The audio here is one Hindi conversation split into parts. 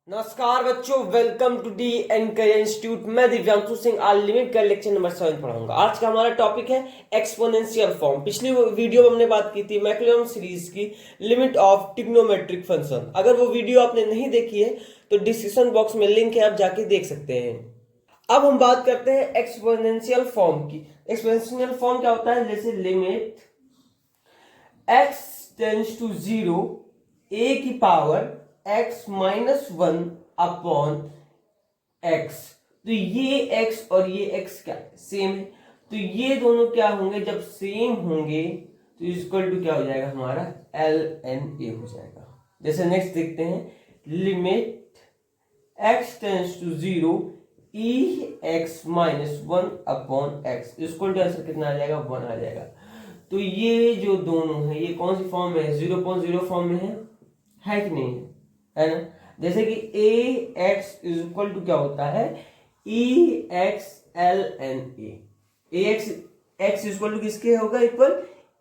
नमस्कार बच्चों, welcome to D N career institute. मैं दिव्यांशु सिंह आज लिमिट का लेक्चर नंबर 7 पढ़ाऊंगा। आज का हमारा टॉपिक है एक्सपोनेंशियल फॉर्म। पिछली वीडियो में हमने बात की थी मैक्लॉरिन सीरीज की लिमिट ऑफ ट्रिग्नोमेट्रिक फंक्शन। अगर वो वीडियो आपने नहीं देखी है तो डिस्क्रिप्शन बॉक्स में लिंक है, आप जाके देख सकते हैं। अब हम बात करते हैं एक्सपोनेंशियल फॉर्म की। एक्सपोनेंशियल फॉर्म क्या होता है? जैसे limit x tends to 0 a की power x minus 1 upon x। तो ये x और ये x क्या सेम है, तो ये दोनों क्या होंगे? जब सेम होंगे तो इक्वल टू क्या हो जाएगा? हमारा ln a हो जाएगा। जैसे नेक्स्ट देखते हैं, limit x tends to 0 e x minus 1 upon x equal to answer कितना आ जाएगा? 1 आ जाएगा। तो ये जो दोनों है ये कौन सी फॉर्म में है? 0.0 फॉर्म में है कि नहीं है ना? जैसे कि a x is equal to क्या होता है? e x ln a। x equal to किसके होगा? इक्वल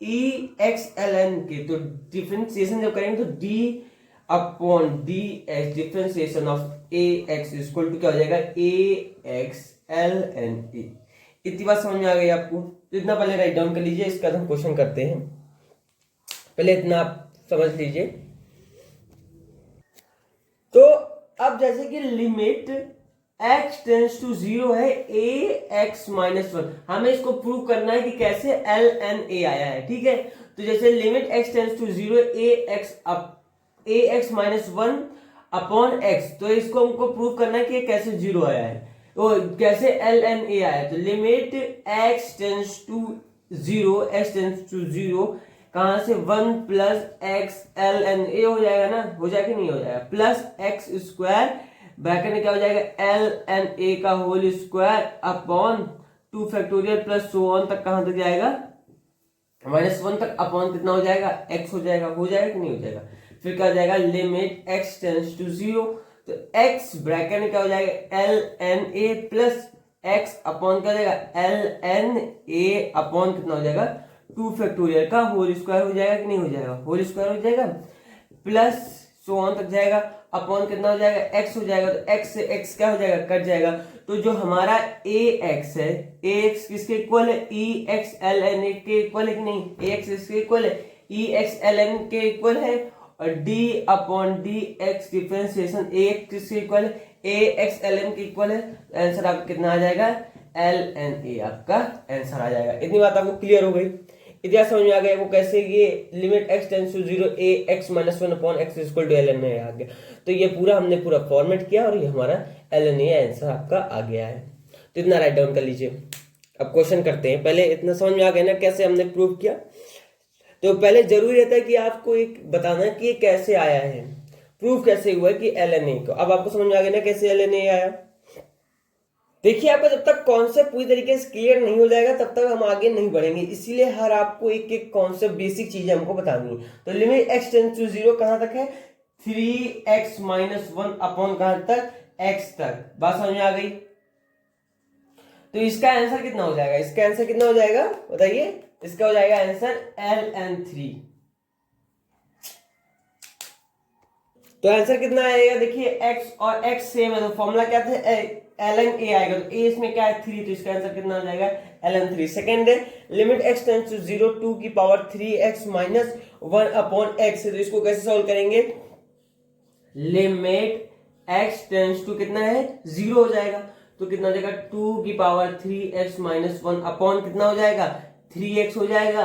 e x ln के। तो डिफरेंशिएशन जब करेंगे तो d upon dx differentiation of a x equal to क्या हो जाएगा? a x ln a। इतनी बात समझ में आ गई आपको? तो इतना पहले राइट डाउन कर लीजिए, इसका हम क्वेश्चन करते हैं। पहले इतना आप समझ लीजिए। तो अब जैसे कि लिमिट x टेंड्स टू 0 है a x माइनस 1, हमें इसको प्रूव करना है कि कैसे ln a आया है। ठीक है, तो जैसे limit x tends to 0 a x minus 1 upon x, तो इसको हमको प्रूव करना है कि ये कैसे 0 आया है, तो कैसे ln a आया है। तो लिमिट x टेंड्स टू 0 कहां से 1 प्लस एक्स ln a हो जाएगा ना? हो जाएगा कि नहीं हो जाएगा? प्लस एक्स स्क्वायर ब्रैकेट में क्या हो जाएगा? ln a का whole square upon 2 factorial plus so on तक कहां तक जाएगा? -1 तक अपॉन कितना हो जाएगा? x हो जाएगा। हो जाएगा कि नहीं हो जाएगा? फिर क्या हो जाएगा? लिमिट x टेंड्स टू 0, तो x ब्रैकेट में क्या हो जाएगा? ln a plus x upon क्या हो जाएगा? ln a अपॉन कितना हो जाएगा? 2 फैक्टोरियल का होल स्क्वायर हो जाएगा कि नहीं हो जाएगा? होल स्क्वायर हो जाएगा प्लस सो ऑन तक जाएगा अपॉन कितना हो जाएगा? x हो जाएगा। तो x से x क्या हो जाएगा? कट जाएगा। तो जो हमारा ax है, ax किसके इक्वल है? e x ln a के इक्वल है कि नहीं? ax इसके इक्वल है, e x ln के इक्वल है, और d upon dx differentiation ax किसके इक्वल है? ax ln के इक्वल है। आंसर आपका कितना आ जाएगा? ln a आपका आंसर आ जाएगा। इतनी बात आपको क्लियर हो गई? इतिहास समझ में आ गया वो कैसे ये limit x tends to 0 a x minus 1 upon x equal to ln a आ गया। तो ये हमने पूरा फॉर्मेट किया और ये हमारा ln a आंसर आपका आ गया है। तो इतना राइट डाउन कर लीजिए। अब क्वेश्चन करते हैं। पहले इतना समझ में आ गया ना कैसे हमने प्रूव किया? तो पहले जरूरी रहता है कि आपको एक बताना कि ये कैसे आया है, प्रूफ कैसे हुआ कि ln a को। अब आपको समझ में आ गया ना कैसे ln a आया? देखिए, आपका जब तक कॉन्सेप्ट पूरी तरीके से क्लियर नहीं हो जाएगा तब तक हम आगे नहीं बढ़ेंगे, इसीलिए हर आपको एक एक कॉन्सेप्ट बेसिक चीजें हमको बतानी है। तो लिमिट x टेंड्स टू 0 कहां तक है? 3x माइनस 1 अपॉन कहां तक? x तक। बात समझ में आ गई? तो इसका आंसर कितना हो जाएगा? इसका आंसर कितना हो जाएगा बताइए? इसका हो जाएगा आंसर ln3। तो आंसर कितना आएगा? देखिए x और x सेम है तो फॉर्मूला क्या था? ln a आएगा। तो a इसमें क्या है? 3, तो इसका आंसर कितना आ जाएगा? ln3। सेकंड है लिमिट x टेंड्स टू 0 2 की power 3x minus 1 upon x, तो इसको कैसे सॉल्व करेंगे? लिमिट x टेंड्स टू कितना है? 0 हो जाएगा, तो कितना हो जाएगा? 2 की पावर 3x माइनस 1 अपॉन कितना हो जाएगा? 3x हो जाएगा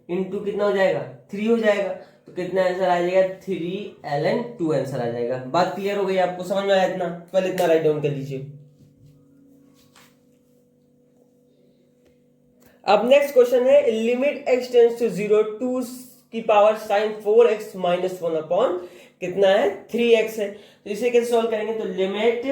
इंटू कितना हो जाएगा? 3 हो जाएगा। तो कितना आंसर आ जाएगा? 3 ln 2 आंसर आ जाएगा। बात क्लियर हो गई? आपको समझ में आया इतना? पहले इतना राइट डाउन कर लीजिए। अब नेक्स्ट क्वेश्चन है लिमिट x टेंड्स टू 0 2 की power sin 4x minus 1 upon कितना है? 3x है। तो इसे कैसे सॉल्व करेंगे? तो लिमिट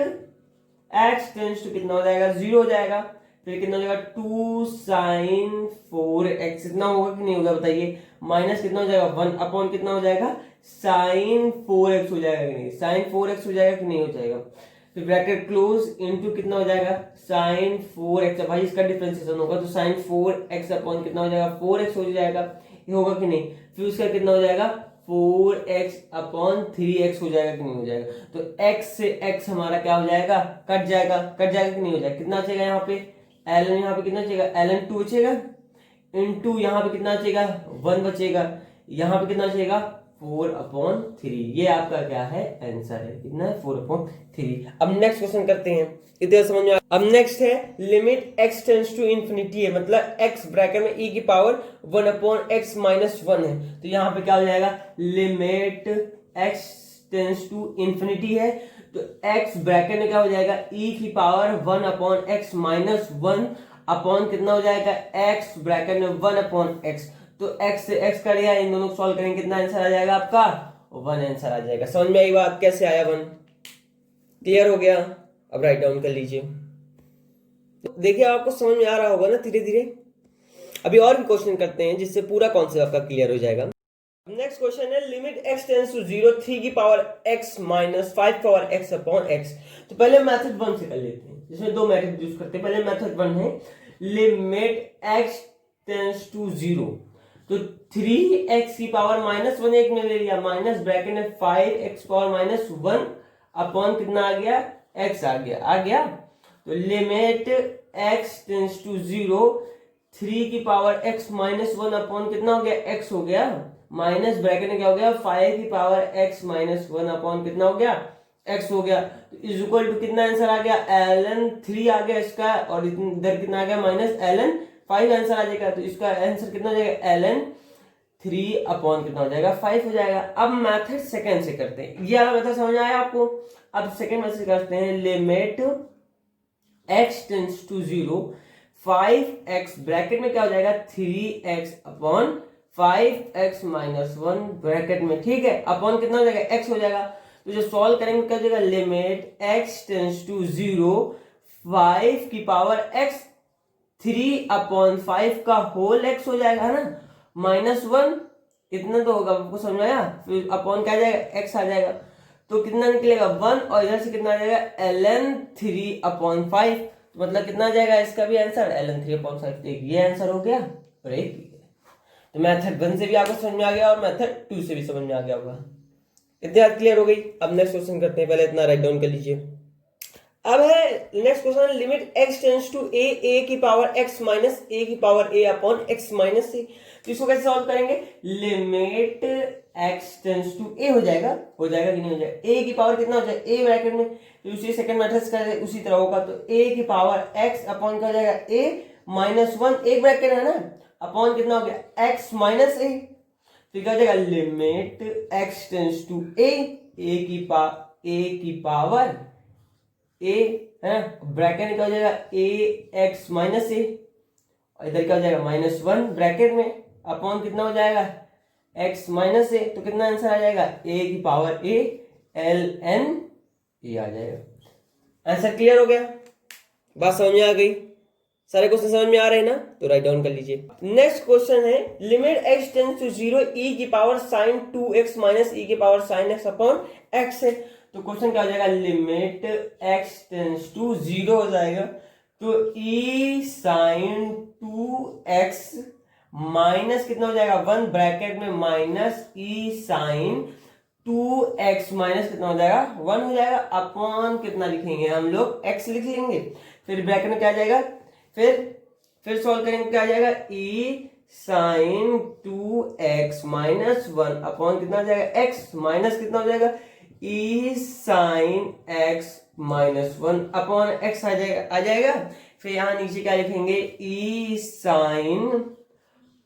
x टेंड्स टू कितना हो जाएगा? 0 हो जाएगा। फिर कितना हो जाएगा? 2 sin 4x इतना होगा कि नहीं होगा बताइए? माइनस कितना हो जाएगा? 1 अपॉन कितना हो जाएगा? sin 4x हो जाएगा कि नहीं? sin 4x हो जाएगा कि नहीं हो जाएगा? फिर ब्रैकेट क्लोज इनटू कितना हो जाएगा? sin 4x। भाई इसका डिफरेंशिएशन होगा तो sin 4x अपॉन कितना हो जाएगा? 4x हो जाएगा, ये होगा कि नहीं? फिर उसका कितना हो जाएगा? 4x/3x हो जाएगा कि नहीं हो जाएगा? तो x से x हमारा क्या हो जाएगा, कट जाएगा कि नहीं हो जाएगा? कितना बचेगा यहाँ पे ln, यहाँ पे कितना बचेगा ln 2 बचेगा, इनटू यहाँ पे कितना बचेगा 1 बचेगा, यहाँ पे कितना बचेगा 4/3। ये आपका क्या है आंसर है, कितना है 4/3। अब नेक्स्ट क्वेश्चन करते हैं, इधर समझ में। अब नेक्स्ट है limit x tends to infinity है, मतलब x ब्रैकेट में e की पावर 1/x माइनस 1 है, तो यहाँ पे क्या हो जाएगा limit x tends to infinity है, तो x ब्रैकेट में क्या हो जाएगा e की पावर 1/x माइनस 1 अपॉन कितना हो जाएगा x ब्रैकेट में 1/x, तो x से x कर दिया, इन दोनों को सॉल्व करेंगे, कितना आंसर आ जाएगा आपका 1 आंसर आ जाएगा। समझ में आई बात, कैसे आया 1? क्लियर हो गया? अब राइट डाउन कर लीजिए। देखिए आपको समझ में आ रहा होगा ना धीरे धीरे। अभी और भी क्वेश्चन करते हैं जिससे पूरा कॉन्सेप्ट आपका क्लियर हो जाएगा। नेक्स्ट क्वेश्चन है लिमिट x टेंड्स टू 0 3 की power x minus 5 power x upon x। तो पहले मेथड 1 से कर लेते हैं, जिसमें दो मेथड यूज करते हैं। पहले मेथड 1 है लिमिट x टेंड्स टू 0, तो 3x की पावर माइनस 1 एक में ले लिया, माइनस ब्रैकेट में 5x पावर माइनस 1 अपॉन कितना आ गया x आ गया। तो लिमिट x टेंड्स टू 0 3 की पावर x माइनस 1 अपॉन कितना हो गया x हो गया, माइनस ब्रैकेट में क्या हो गया 5 की पावर x माइनस 1 अपॉन कितना हो गया x हो गया, तो इज इक्वल टू कितना आंसर आ गया ln 3 आ गया इसका, और इधर कितना आ गया माइनस ln 5 आंसर आ जाएगा, तो इसका आंसर कितना हो जाएगा ln 3 अपॉन कितना हो जाएगा 5 हो जाएगा। अब मेथड सेकंड से करते हैं, ये वाला मेथड समझ आया आपको? अब सेकंड मेथड करते हैं limit x tends to 0 5x bracket में क्या हो जाएगा 3x upon 5x minus 1 bracket में, ठीक है, अपॉन कितना हो जाएगा x हो जाएगा। तो जो सॉल्व करेंगे क्या हो जाएगा लिमिट x टेंड्स टू 0 5 की पावर x 3/5 का होल x हो जाएगा, है ना, माइनस 1 इतना तो होगा, आपको समझ आया? फिर अपॉन क्या आ जाएगा x आ जाएगा, तो कितना निकलेगा 1, और इधर से कितना आ जाएगा ln 3/5, तो मतलब कितना आ जाएगा इसका भी आंसर ln 3/5। ये आंसर हो गया, और एक तो मेथड 1 से भी आपको समझ में आ गया और मेथड 2 से भी समझ में आ गया होगा। इतनी बात क्लियर हो गई। अब नेक्स्ट क्वेश्चन करते हैं, पहले इतना राइट डाउन कर लीजिए। अब है next question limit x tends to a की पावर x माइनस a की power a upon x minus a। तो इसको कैसे सॉल्व करेंगे, limit x tends to a हो जाएगा कि नहीं हो जाएगा, a की पावर कितना हो जाएगा a ब्रैकेट में, तो उसी सेकंड मेथड से करें उसी तरह होगा, तो a की पावर x अपॉन क्या हो जाएगा a माइनस 1 एक ब्रैकेट है ना, अपॉन कितना हो गया x माइनस a, तो क्या हो जाएगा limit x tends to a की पावर a है ब्रैकेट में क्या हो जाएगा a x माइनस a, और इधर क्या हो जाएगा माइनस 1 ब्रैकेट में अपॉन कितना हो जाएगा x माइनस a, तो कितना आंसर आ जाएगा a की पावर a ln a आ जाएगा। आंसर क्लियर हो गया? बात समझ में आ गई? सारे क्वेश्चन समझ में आ रहे हैं ना? तो राइट डाउन कर लीजिए। नेक्स्ट क्वेश्चन है limit x tends to 0 e की power sin 2x minus e की power sin x upon x है, तो क्वेश्चन क्या हो जाएगा लिमिट x टेंड्स टू 0 हो जाएगा, तो e sin 2x माइनस कितना हो जाएगा 1 ब्रैकेट में minus e sin 2x minus कितना हो जाएगा 1 हो जाएगा, अपॉन कितना लिखेंगे हम लोग x लिख लेंगे, फिर ब्रैकेट में क्या आ जाएगा, फिर सॉल्व करेंगे क्या आ जाएगा e sin 2x minus 1 upon कितना आ जाएगा x माइनस कितना हो जाएगा e sin x minus 1 upon x आ जाएगा। फिर यहाँ नीचे क्या लिखेंगे e sin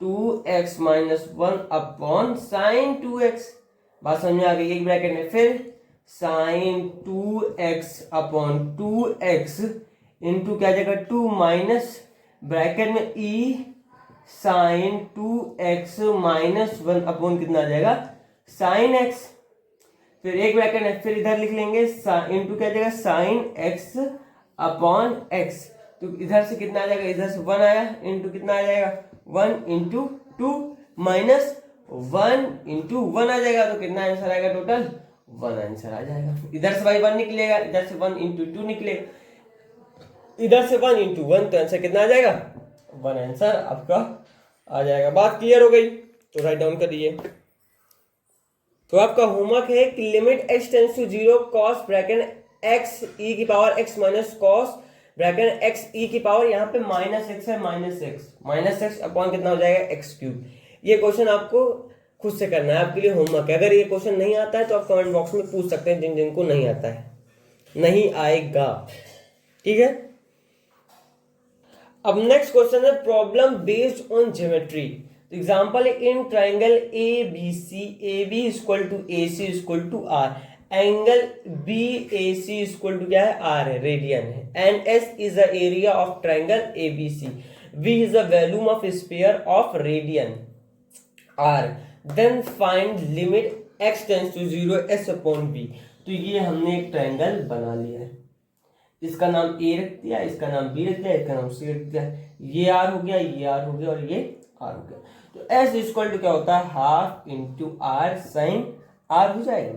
2x minus 1 upon sin 2x। बात समझ में आ गई? एक ब्रैकेट में फिर sin 2x upon 2x into क्या जाएगा 2 माइनस ब्रैकेट में e sin 2x minus 1 upon कितना आ जाएगा sin x, फिर एक ब्रैकेट है, फिर इधर लिख लेंगे इंटू क्या जाएगा sin x अपॉन x, तो इधर से कितना आ जाएगा, इधर से 1 आया इंटू कितना आ जाएगा 1 इंटू 2 माइनस 1 इंटू 1 आ जाएगा, तो कितना आंसर आएगा टोटल 1 आंसर आ जाएगा। इधर से भाई 1 निकलेगा, इधर से 1 इंटू 2 निकलेगा, इधर से 1 इंटू 1, तो आंसर कितना आ जाएगा 1 आंसर आपका आ जाएगा। बात क्लियर हो गई? तो राइट डाउन कर दीजिए। तो आपका होमवर्क है कि limit x tends to 0 cos bracket x e की power x minus cos bracket x e की पावर यहाँ पे -x है, माइनस x अपॉन कितना हो जाएगा x क्यूब। ये क्वेश्चन आपको खुद से करना है, आपके लिए होमवर्क है। अगर ये क्वेश्चन नहीं आता है तो आप कमेंट बॉक्स में पूछ सकते हैं, जिन जिनको नहीं आता है। नहीं आएगा, ठीक है। अब नेक्स्ट क्वेश्चन है problem based on geometry. Example in triangle A B C, A B equal to A C equal to R, angle B A C equal to क्या है, आर है, रेडियन है, and S is the area of triangle A B C, V is the volume of sphere of radian R, then find limit x tends to 0 S upon B. तो ये हमने एक ट्राइंगल बना लिया है, इसका नाम ए रख दिया, इसका नाम बी रख दिया, इसका नाम सी रख दिया, ये आर हो गया, ये आर हो गया और ये आर हो गया। तो एस इक्वल टू क्या होता है, half into R sine R हो जाएगा।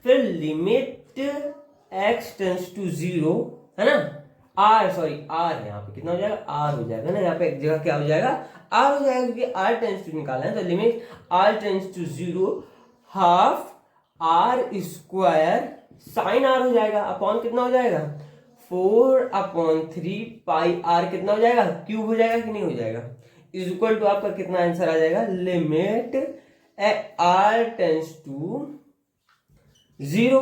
फिर लिमिट एक्स टेंस टू 0 है ना, आर आर यहाँ पे कितना हो जाएगा, आर हो जाएगा ना, यहाँ पे एक जगह क्या हो जाएगा, आर हो जाएगा, क्योंकि आर टेंस टू निकाला है। तो limit R tends to 0 half R square sine R हो जाएगा, अपॉन कितना हो जाएगा, 4/3 पाई आर कितना हो जाएगा, क्यूब हो जाएगा कि नहीं हो जाएगा, इज इक्वल टू आपका कितना आंसर आ जाएगा, limit R tends to 0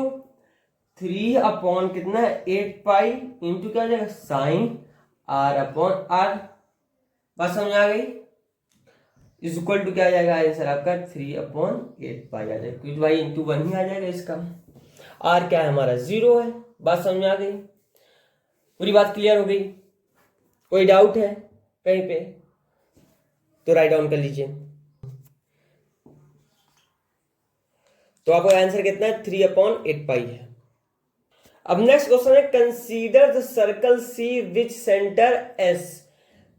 3 upon कितना 8 पाई इंटू क्या हो जाएगा, साइन आर अपॉन आर। बात समझ आ गई, इज इक्वल टू क्या आ जाएगा आंसर आपका 3/8 पाई आ जाएगा, क्योंकि भाई इंटू 1 ही आ जाएगा इसका। आर क्या है हमारा, 0 है। बात समझ में आ गई, पूरी बात क्लियर हो गई। कोई डाउट है कहीं पे तो राइट डाउन कर लीजिए। तो आपका आंसर कितना है, 3/8 पाई है। अब नेक्स्ट क्वेश्चन है consider the circle C which centre S,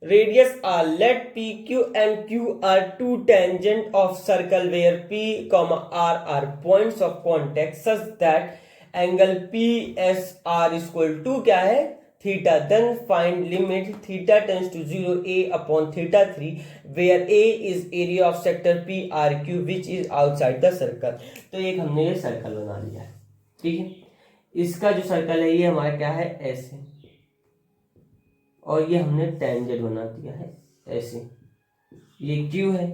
radius R, let P Q and Q R two tangent of circle where P R are points of contact such that angle P S R equal to क्या है, theta, then find limit theta tends to 0 a upon theta 3 where a is area of sector P R Q which is outside the circle. तो एक हमने ये सर्कल बना लिया है, ठीक है। इसका जो सर्कल है ये हमारा क्या है, ऐसे, और ये हमने टेंजेंट बना दिया है ऐसे, ये क्यू है,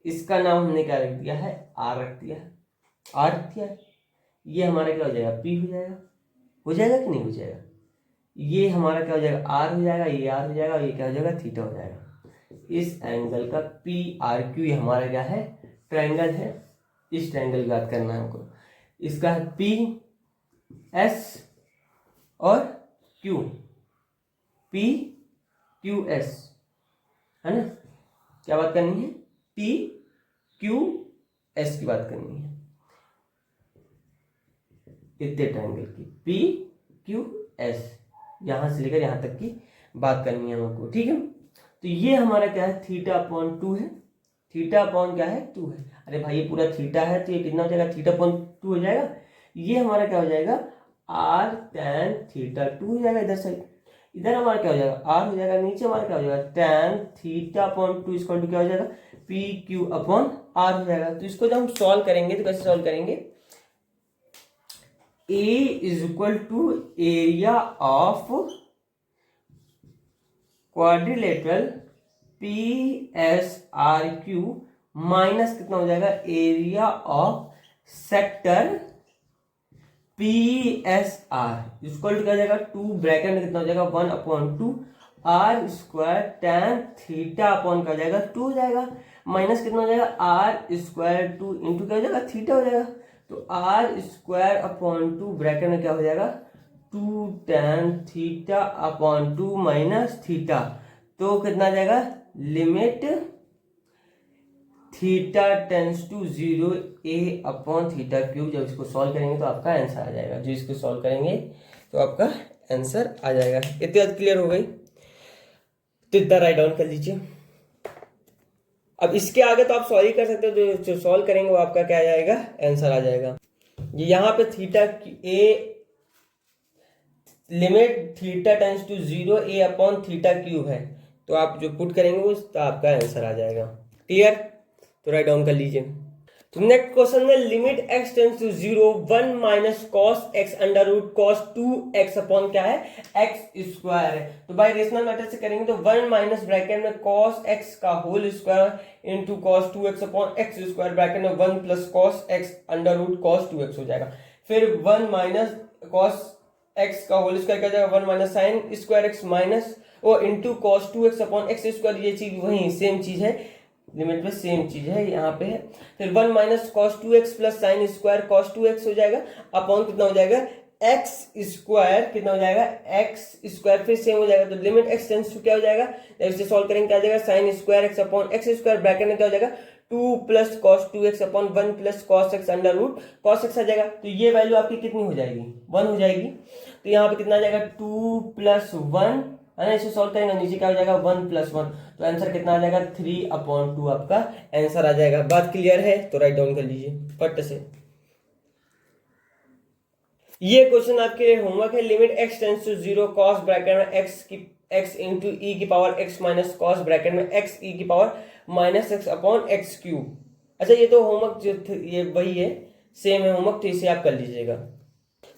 इसका नाम हमने क्या रख दिया है, आर रख दिया है, आर रख दिया है। ये हमारा क्या हो जाएगा, पी हो जाएगा कि नहीं हो जाएगा, ये हमारा क्या हो जाएगा, आर हो जाएगा, ये आर हो जाएगा, और ये क्या हो जाएगा, थीटा हो जाएगा। इस एंगल का पी आर क्यू ये हमारा क्या है, ट्रायंगल है। इस ट्रायंगल की बात करना है हमको, इसका है पी एस और क्यू, पी क्यू एस, है ना, क्या बात करनी है, पी क्यू एस की बात करनी है, इतने ट्रायंगल की पी क्यू एस, यहां से लेकर यहां तक की बात करनी है हमको, ठीक है। तो ये हमारा क्या है, थीटा अपॉन 2 है, थीटा अपॉन क्या है, 2 है। अरे भाई ये पूरा थीटा है तो ये कितना हो जाएगा, थीटा अपॉन 2 हो जाएगा। ये हमारा क्या हो जाएगा, आर टैन थीटा 2 हो जाएगा, इधर साइड, इधर हमारा क्या हो जाएगा, आर हो जाएगा, नीचे हमारा क्या हो जाएगा, tan theta upon 2 equal to क्या हो जाएगा, पी क्यू अपॉन आर हो जाएगा। तो इसको जब हम सॉल्व करेंगे तो कैसे सॉल्व करेंगे, A is equal to area of quadrilateral P S R Q minus कितना हो जाएगा, area of sector P S R equal to क्या हो जाएगा, 2 ब्रैकेट में कितना हो जाएगा, 1/2 R square tan theta upon क्या हो जाएगा, 2 हो जाएगा, माइनस कितना हो जाएगा, आर स्क्वायर 2 इंटू क्या हो जाएगा, थीटा हो जाएगा। तो आर स्क्वायर अपॉन 2 ब्रैकेट में क्या हो जाएगा, 2 tan theta upon 2 minus theta, तो कितना जाएगा, limit theta tends to 0 a upon theta cube. जब इसको सॉल्व करेंगे तो आपका आंसर आ जाएगा, जो इसको सॉल्व करेंगे तो आपका आंसर आ जाएगा। इतनी बात क्लियर हो गई, तो इतना राइट डाउन कर लीजिए। अब इसके आगे तो आप सॉल्व कर सकते हो, जो सॉल्व करेंगे वो आपका क्या आ जाएगा, आंसर आ जाएगा। यहाँ पे theta a limit theta tends to 0 a upon theta cube है, तो आप जो पुट करेंगे वो तो आपका आंसर आ जाएगा। क्लियर, तो राइट डाउन कर लीजिए। तो नेक्स्ट क्वेश्चन में limit x tends to 0 1 minus cos x under root cos 2x upon क्या है x स्क्वायर है। तो बाय रेशनल मेथड से करेंगे तो 1 माइनस ब्रैकेट में कॉस x का whole square into cos 2x upon x square bracket में 1 plus cos x under root cos 2x हो जाएगा। फिर 1 माइनस कॉस x का होल स्क्वायर क्या जाएगा 1 minus sine square x minus वो into cos 2x upon x square, ये चीज वही सेम चीज है, लिमिट में सेम चीज है यहाँ पे है। फिर 1 minus cos 2x plus sine square cos 2x हो जाएगा अपॉन कितना हो जाएगा x स्क्वायर, कितना हो जाएगा x स्क्वायर, फिर सेम हो जाएगा। तो लिमिट x टेंस टू क्या हो जाएगा, इसे सॉल्व करेंगे क्या हो जाएगा sine square x upon x square bracket में क्या हो जाएगा 2 plus cos 2x upon 1 plus cos x under root cos x आ जाएगा। तो ये वैल्यू आपकी कितनी हो जाएगी 1 हो जाएगी। तो यहाँ पे कितना आ जाएगा 2 प्लस 1 है ना, इसे सॉल्व करेंगे नीचे क्या हो जाएगा 1 प्लस 1, तो आंसर कितना आ जाएगा 3/2 आपका आंसर आ जाएगा। बात क्लियर है तो राइट डाउन कर लीजिए फट से। ये क्वेश्चन आपके होमवर्क है। Limit x tends to 0 cos bracket में x इंटू ई की power x minus cos bracket में x ई की power minus x upon x cube. अच्छा ये तो होमवर्क जो ये वही है, सेम है होमवर्क, तो इसे आप कर लीजिएगा।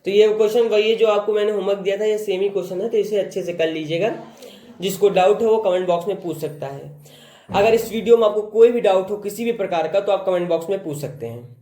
तो ये क्वेश्चन वही है जो आपको मैंने होमवर्क दिया था, ये सेम ही क्वेश्चन है, तो इसे अच्छे से कर लीजिएगा। जिसको डाउट है वो कमेंट बॉक्स में पूछ सकता है। अगर इस वीडियो में आपको कोई भी डाउट हो किसी भी प्रकार का तो आप कमेंट बॉक्स में पूछ सकते हैं।